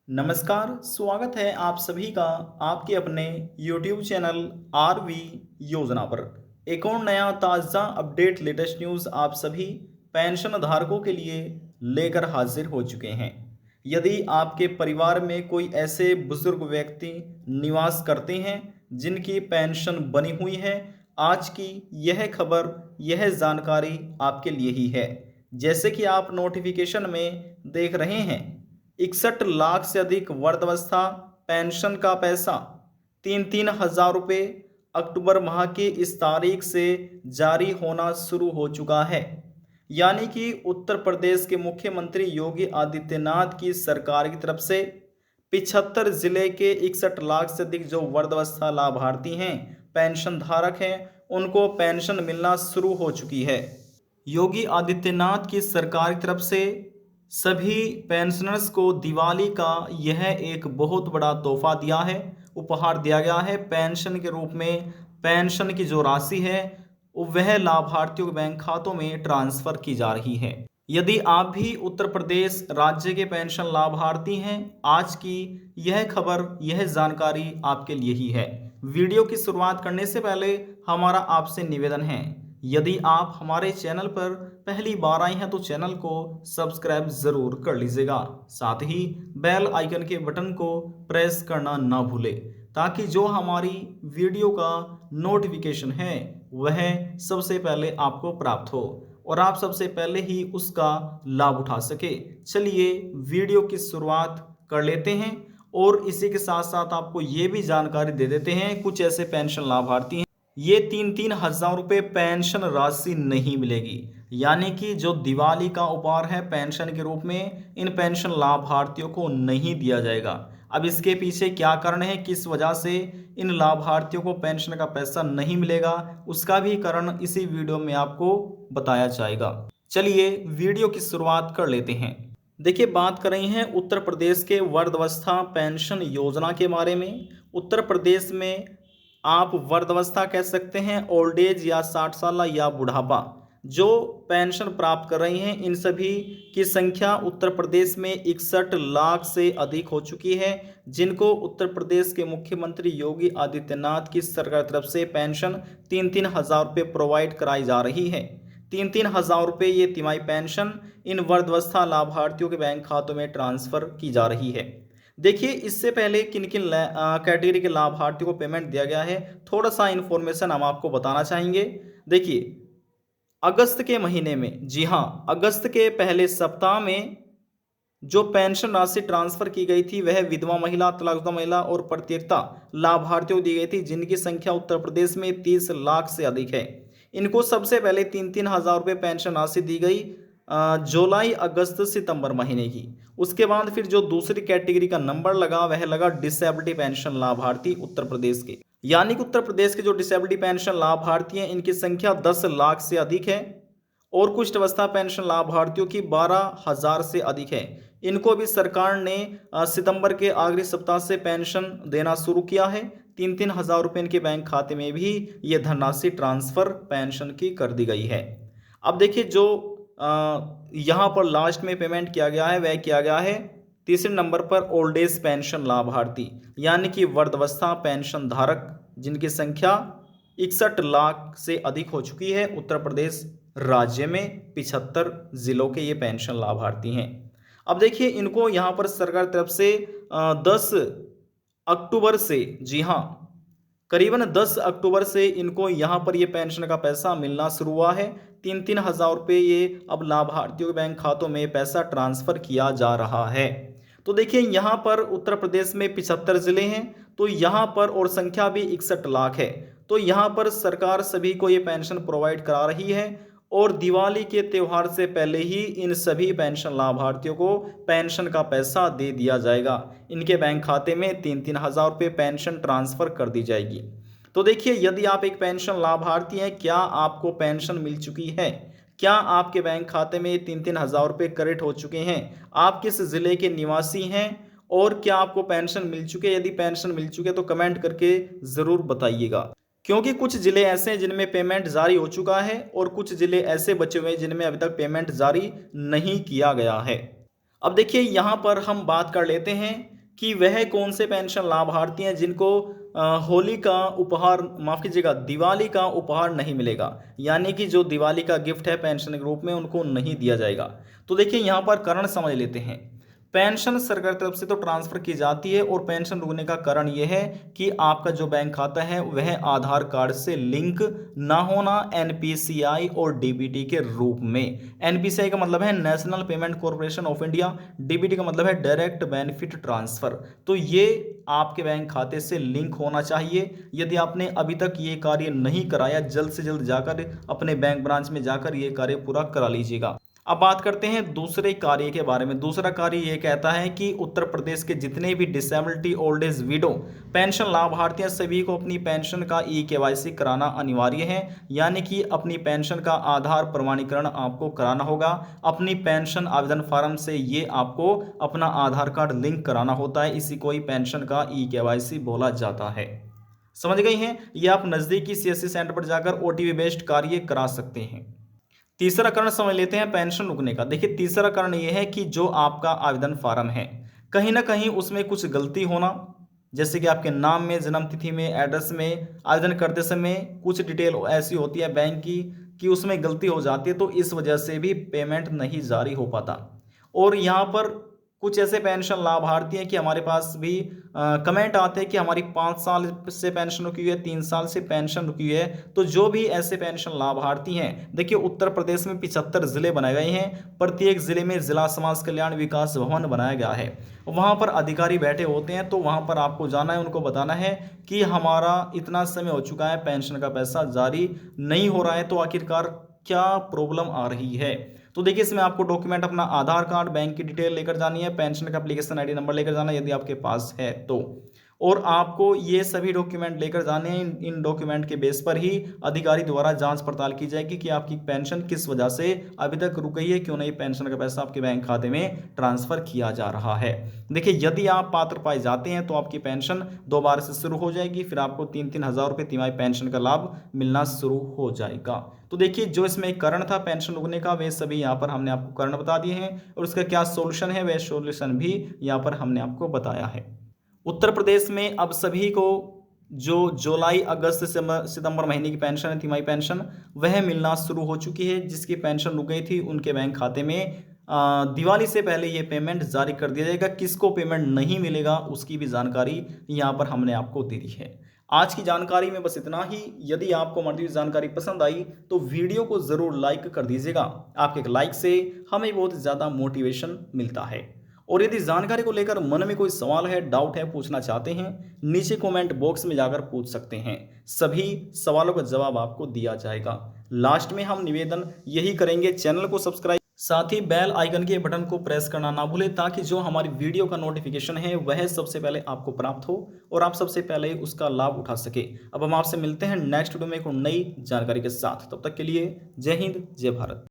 नमस्कार, स्वागत है आप सभी का आपके अपने YouTube चैनल आरवी योजना पर। एक और नया ताज़ा अपडेट लेटेस्ट न्यूज़ आप सभी पेंशन धारकों के लिए लेकर हाजिर हो चुके हैं। यदि आपके परिवार में कोई ऐसे बुजुर्ग व्यक्ति निवास करते हैं जिनकी पेंशन बनी हुई है, आज की यह खबर, यह जानकारी आपके लिए ही है। जैसे कि आप नोटिफिकेशन में देख रहे हैं, 61 लाख से अधिक वृद्धावस्था पेंशन का पैसा 3-3 हज़ार रुपये अक्टूबर माह की इस तारीख से जारी होना शुरू हो चुका है। यानी कि उत्तर प्रदेश के मुख्यमंत्री योगी आदित्यनाथ की सरकार की तरफ से 75 जिले के 61 लाख से अधिक जो वृद्धावस्था लाभार्थी हैं, पेंशन धारक हैं, उनको पेंशन मिलना शुरू हो चुकी है। योगी आदित्यनाथ की सरकार की तरफ से सभी पेंशनर्स को दिवाली का यह एक बहुत बड़ा तोहफा दिया है, उपहार दिया गया है। पेंशन के रूप में पेंशन की जो राशि है वह लाभार्थियों के बैंक खातों में ट्रांसफर की जा रही है। यदि आप भी उत्तर प्रदेश राज्य के पेंशन लाभार्थी हैं, आज की यह खबर, यह जानकारी आपके लिए ही है। वीडियो की शुरुआत करने से पहले हमारा आपसे निवेदन है, यदि आप हमारे चैनल पर पहली बार आए हैं तो चैनल को सब्सक्राइब जरूर कर लीजिएगा। साथ ही बेल आइकन के बटन को प्रेस करना ना भूलें, ताकि जो हमारी वीडियो का नोटिफिकेशन है वह सबसे पहले आपको प्राप्त हो और आप सबसे पहले ही उसका लाभ उठा सके। चलिए वीडियो की शुरुआत कर लेते हैं और इसी के साथ साथ आपको ये भी जानकारी दे देते हैं, कुछ ऐसे पेंशन लाभार्थी हैं ये 3-3 हज़ार रुपये पेंशन राशि नहीं मिलेगी। यानी कि जो दिवाली का उपहार है पेंशन के रूप में, इन पेंशन लाभार्थियों को नहीं दिया जाएगा। अब इसके पीछे क्या कारण है, किस वजह से इन लाभार्थियों को पेंशन का पैसा नहीं मिलेगा, उसका भी कारण इसी वीडियो में आपको बताया जाएगा। चलिए वीडियो की शुरुआत कर लेते हैं। देखिए, बात कर रही हैं उत्तर प्रदेश के वृद्धावस्था पेंशन योजना के बारे में। उत्तर प्रदेश में आप वृद्धावस्था कह सकते हैं, ओल्ड एज या 60 साल या बुढ़ापा, जो पेंशन प्राप्त कर रही हैं इन सभी की संख्या उत्तर प्रदेश में 61 लाख से अधिक हो चुकी है, जिनको उत्तर प्रदेश के मुख्यमंत्री योगी आदित्यनाथ की सरकार की तरफ से पेंशन 3-3 हज़ार रुपये प्रोवाइड कराई जा रही है। 3-3 हज़ार रुपये ये तिमाही पेंशन इन वृद्धावस्था लाभार्थियों के बैंक खातों में ट्रांसफर की जा रही है। देखिए, इससे पहले किन किन कैटेगरी के लाभार्थियों को पेमेंट दिया गया है, थोड़ा सा इन्फॉर्मेशन हम आपको बताना चाहेंगे। देखिए, अगस्त के महीने में, जी हाँ, अगस्त के पहले सप्ताह में जो पेंशन राशि ट्रांसफर की गई थी वह विधवा महिला, तलाकशुदा महिला और प्रत्येकता लाभार्थियों को दी गई थी, जिनकी संख्या उत्तर प्रदेश में 30 लाख से अधिक है। इनको सबसे पहले 3-3 हज़ार रुपये पेंशन राशि दी गई जुलाई, अगस्त, सितंबर महीने की। उसके बाद फिर जो दूसरी कैटेगरी का नंबर लगा वह लगा डिसेबिलिटी पेंशन लाभार्थी उत्तर प्रदेश के। यानी कि उत्तर प्रदेश के जो डिसेबिलिटी पेंशन लाभार्थी हैं इनकी संख्या 10 लाख से अधिक है और कुष्ठ अवस्था पेंशन लाभार्थियों की 12,000 से अधिक है। इनको भी सरकार ने सितंबर के आखिरी सप्ताह से पेंशन देना शुरू किया है। 3-3 हज़ार रुपये इनके बैंक खाते में भी ये धनराशि ट्रांसफर पेंशन की कर दी गई है। अब देखिए, जो यहाँ पर लास्ट में पेमेंट किया गया है वह किया गया है तीसरे नंबर पर ओल्ड एज पेंशन लाभार्थी, यानी कि वृद्धावस्था पेंशन धारक, जिनकी संख्या 61 लाख से अधिक हो चुकी है। उत्तर प्रदेश राज्य में 75 जिलों के ये पेंशन लाभार्थी हैं। अब देखिए, इनको यहाँ पर सरकार तरफ से 10 अक्टूबर से, जी हाँ, करीबन 10 अक्टूबर से इनको यहाँ पर ये पेंशन का पैसा मिलना शुरू हुआ है। 3-3 हज़ार रुपये ये अब लाभार्थियों के बैंक खातों में पैसा ट्रांसफर किया जा रहा है। तो देखिए, यहाँ पर उत्तर प्रदेश में 75 जिले हैं, तो यहाँ पर और संख्या भी 61 लाख है। तो यहाँ पर सरकार सभी को ये पेंशन प्रोवाइड करा रही है और दिवाली के त्यौहार से पहले ही इन सभी पेंशन लाभार्थियों को पेंशन का पैसा दे दिया जाएगा। इनके बैंक खाते में 3-3 हज़ार रुपये पेंशन ट्रांसफ़र कर दी जाएगी। तो देखिए, यदि आप एक पेंशन लाभार्थी हैं, क्या आपको पेंशन मिल चुकी है? क्या आपके बैंक खाते में 3-3 हज़ार रुपये क्रेडिट हो चुके हैं? आप किस ज़िले के निवासी हैं और क्या आपको पेंशन मिल चुके हैं? यदि पेंशन मिल चुके हैं तो कमेंट करके ज़रूर बताइएगा, क्योंकि कुछ ज़िले ऐसे हैं जिनमें पेमेंट जारी हो चुका है और कुछ ज़िले ऐसे बचे हुए हैं जिनमें अभी तक पेमेंट जारी नहीं किया गया है। अब देखिए, यहाँ पर हम बात कर लेते हैं कि वह कौन से पेंशन लाभार्थी हैं जिनको होली का उपहार, माफ कीजिएगा, दिवाली का उपहार नहीं मिलेगा, यानी कि जो दिवाली का गिफ्ट है पेंशन के रूप में उनको नहीं दिया जाएगा। तो देखिए यहाँ पर कारण समझ लेते हैं। पेंशन सरकार की तरफ से तो ट्रांसफर की जाती है और पेंशन रुकने का कारण यह है कि आपका जो बैंक खाता है वह आधार कार्ड से लिंक ना होना, एनपीसीआई और डीबीटी के रूप में। एनपीसीआई का मतलब है national payment corporation of India, DBT का मतलब है डायरेक्ट बेनिफिट ट्रांसफर। तो ये आपके बैंक खाते से लिंक होना चाहिए। यदि आपने अभी तक ये कार्य नहीं कराया, जल्द से जल्द जाकर अपने बैंक ब्रांच में जाकर ये कार्य पूरा करा लीजिएगा। अब बात करते हैं दूसरे कार्य के बारे में। दूसरा कार्य ये कहता है कि उत्तर प्रदेश के जितने भी disability, old age, window pension लाभार्थी हैं सभी को अपनी पेंशन का ई-केवाईसी कराना अनिवार्य है, यानी कि अपनी पेंशन का आधार प्रमाणीकरण आपको कराना होगा। अपनी पेंशन आवेदन फॉर्म से ये आपको अपना आधार कार्ड लिंक कराना होता है, इसी को ही पेंशन का ई-केवाईसी बोला जाता है। समझ गई हैं? ये आप नज़दीकी सीएससी सेंटर पर जाकर ओटीपी बेस्ड कार्य करा सकते हैं। तीसरा कारण समझ लेते हैं पेंशन रुकने का। देखिए तीसरा कारण यह है कि जो आपका आवेदन फॉर्म है कहीं ना कहीं उसमें कुछ गलती होना, जैसे कि आपके नाम में, जन्म तिथि में, एड्रेस में, आवेदन करते समय कुछ डिटेल ऐसी होती है बैंक की कि उसमें गलती हो जाती है, तो इस वजह से भी पेमेंट नहीं जारी हो पाता। और यहाँ पर कुछ ऐसे पेंशन लाभार्थी हैं कि हमारे पास भी कमेंट आते हैं कि हमारी 5 साल से पेंशन रुकी हुई है, 3 साल से पेंशन रुकी हुई है। तो जो भी ऐसे पेंशन लाभार्थी हैं, देखिए उत्तर प्रदेश में 75 जिले बनाए गए हैं। प्रत्येक जिले में जिला समाज कल्याण विकास भवन बनाया गया है। वहाँ पर अधिकारी बैठे होते हैं, तो वहाँ पर आपको जाना है, उनको बताना है कि हमारा इतना समय हो चुका है, पेंशन का पैसा जारी नहीं हो रहा है, तो आखिरकार क्या प्रॉब्लम आ रही है। तो देखिए इसमें आपको डॉक्यूमेंट अपना आधार कार्ड, बैंक की डिटेल लेकर जानी है, पेंशन का एप्लीकेशन आईडी नंबर लेकर जाना है यदि आपके पास है तो, और आपको ये सभी डॉक्यूमेंट लेकर जाने हैं। इन डॉक्यूमेंट के बेस पर ही अधिकारी द्वारा जांच पड़ताल की जाएगी कि आपकी पेंशन किस वजह से अभी तक रुक गई है, क्यों नहीं पेंशन का पैसा आपके बैंक खाते में ट्रांसफर किया जा रहा है। देखिए यदि आप पात्र पाए जाते हैं तो आपकी पेंशन दोबारा से शुरू हो जाएगी, फिर आपको 3-3 हज़ार रुपये तिमाही पेंशन का लाभ मिलना शुरू हो जाएगा। तो देखिए जो इसमें एक कारण था पेंशन रुकने का, वे सभी यहाँ पर हमने आपको कारण बता दिए हैं, और उसका क्या सोल्यूशन है वह सोल्यूशन भी यहाँ पर हमने आपको बताया है। उत्तर प्रदेश में अब सभी को जो जुलाई, अगस्त, सितंबर महीने की पेंशन है, तिमाही पेंशन, वह मिलना शुरू हो चुकी है। जिसकी पेंशन रुक गई थी उनके बैंक खाते में दिवाली से पहले ये पेमेंट जारी कर दिया जाएगा। किसको पेमेंट नहीं मिलेगा उसकी भी जानकारी यहाँ पर हमने आपको दे दी है। आज की जानकारी में बस इतना ही। यदि आपको हमारी जानकारी पसंद आई तो वीडियो को ज़रूर लाइक कर दीजिएगा। आपके एक लाइक से हमें बहुत ज़्यादा मोटिवेशन मिलता है। और यदि जानकारी को लेकर मन में कोई सवाल है, डाउट है, पूछना चाहते हैं, नीचे कमेंट बॉक्स में जाकर पूछ सकते हैं। सभी सवालों का जवाब आपको दिया जाएगा। लास्ट में हम निवेदन यही करेंगे, चैनल को सब्सक्राइब, साथ ही बेल आइकन के बटन को प्रेस करना ना भूलें, ताकि जो हमारी वीडियो का नोटिफिकेशन है वह सबसे पहले आपको प्राप्त हो और आप सबसे पहले उसका लाभ उठा सके। अब हम आपसे मिलते हैं नेक्स्ट वीडियो में एक नई जानकारी के साथ। तब तक के लिए जय हिंद, जय भारत।